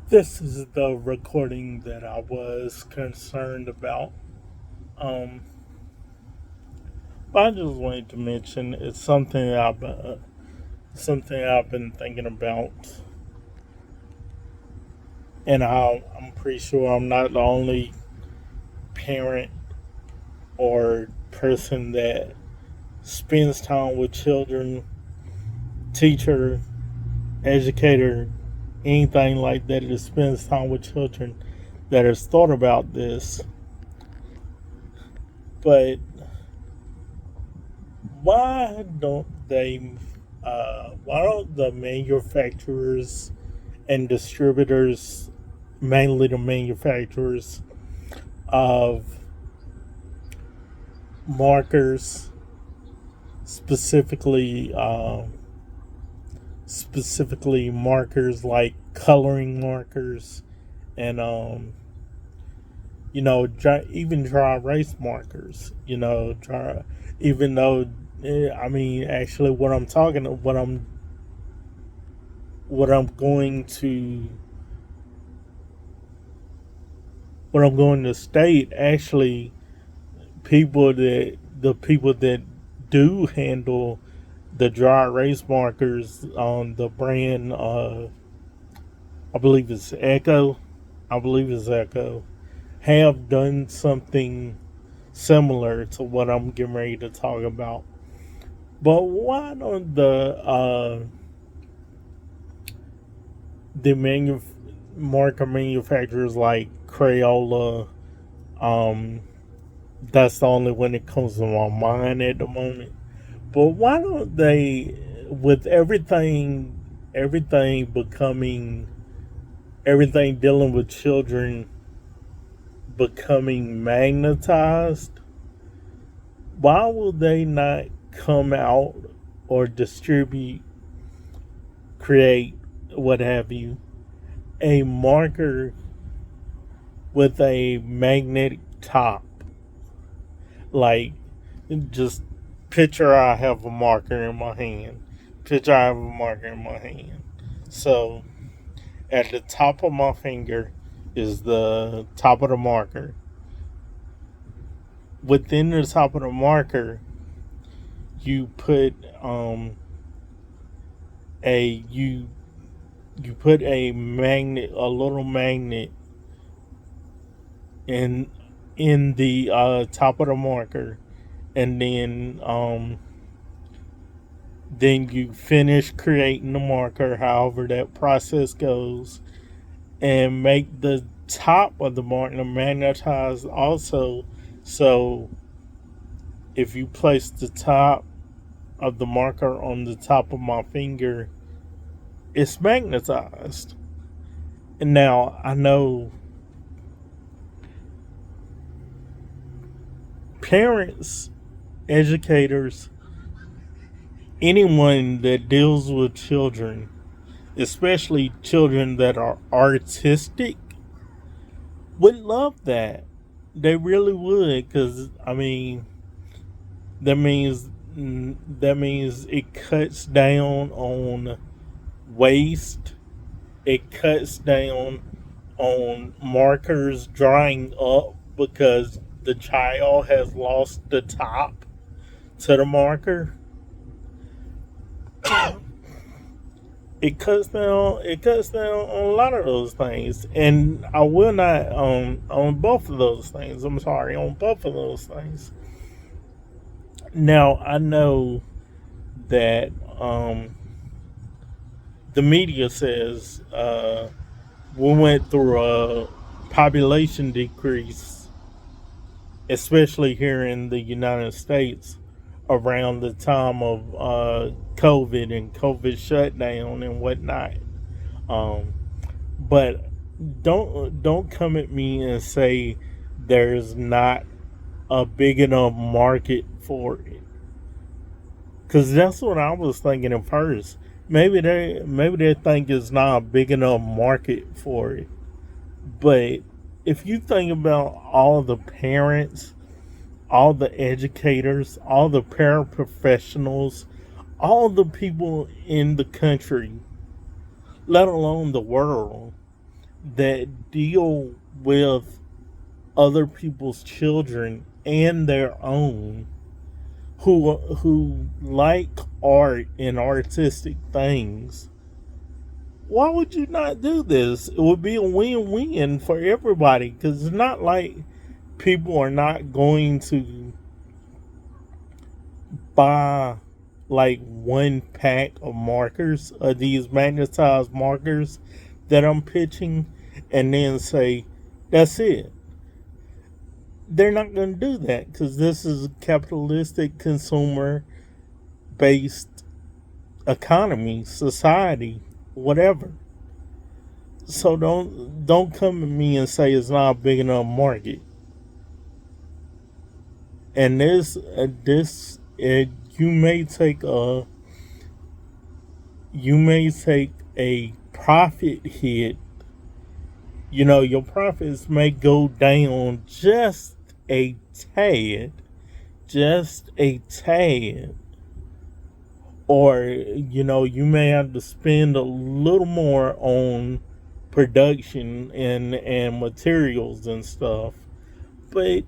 This is the recording that I was concerned about. Um, but I just wanted to mention it's something I've been thinking about, and I'm pretty sure I'm not the only parent or person that spends time with children, teacher, educator, anything like that spends time with children that has thought about this. But why don't they? Why don't the manufacturers and distributors, mainly the manufacturers of markers, specifically specifically markers like coloring markers and even dry erase markers. Even though I mean, actually, what I'm going to what I'm going to state, actually, the people that do handle the dry erase markers on the brand, I believe it's Echo. I believe it's Echo. Have done something similar to what I'm getting ready to talk about. But why don't the marker manufacturers like Crayola, um, that's the only one that comes to my mind at the moment. But why don't they, with everything becoming, everything dealing with children becoming magnetized, why will they not come out or distribute, create, what have you, a marker with a magnetic top? Like, just picture I have a marker in my hand. Picture I have a marker in my hand. So, at the top of my finger is the top of the marker. Within the top of the marker, you put a you you put a little magnet in the top of the marker, and then you finish creating the marker, however that process goes, and make the top of the marker magnetized also. So if you place the top of the marker on the top of my finger, it's magnetized. And now I know parents, educators, anyone that deals with children, especially children that are artistic, would love that. They really would, because I mean, that means that means it cuts down on waste. It cuts down on markers drying up because the child has lost the top to the marker. It cuts down on a lot of those things, and I will not on both of those things. I'm sorry, on both of those things. Now I know that the media says we went through a population decrease, especially here in the United States, around the time of COVID and COVID shutdown and whatnot. Um, but don't come at me and say there's not a big enough market for it, because that's what I was thinking at first. Maybe they think it's not a big enough market for it. But if you think about all the parents, all the educators, all the paraprofessionals, all the people in the country, let alone the world, that deal with other people's children and their own, who like art and artistic things. Why would you not do this? It would be a win-win for everybody, because it's not like people are not going to buy like one pack of markers, of these magnetized markers that I'm pitching, and then say, that's it. They're not going to do that, because this is a capitalistic, consumer based economy, society, whatever. So don't come at me and say it's not a big enough market. And you may take a profit hit. You know, your profits may go down a tad, just a tad. Or, you know, you may have to spend a little more on production and materials and stuff. But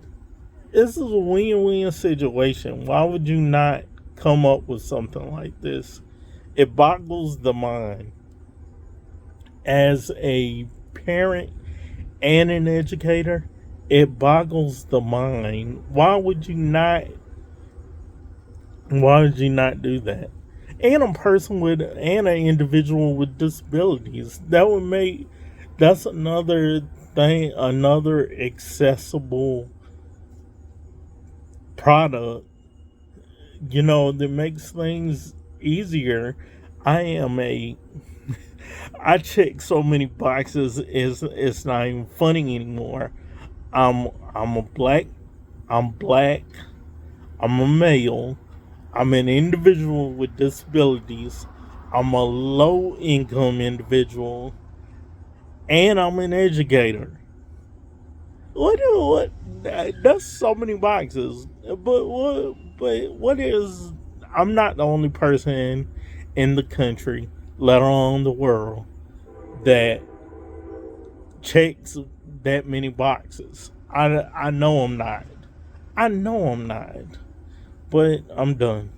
this is a win-win situation. Why would you not come up with something like this? It boggles the mind. As a parent and an educator, it boggles the mind. Why would you not do that? And an individual with disabilities. That's another thing, another accessible product, you know, that makes things easier. I am a I check so many boxes, it's not even funny anymore. I'm a black, I'm black, I'm a male, I'm an individual with disabilities, I'm a low income individual, and I'm an educator. What that's so many boxes. What is, I'm not the only person in the country, let alone the world, that checks that many boxes. I know I'm not. I know I'm not. But I'm done.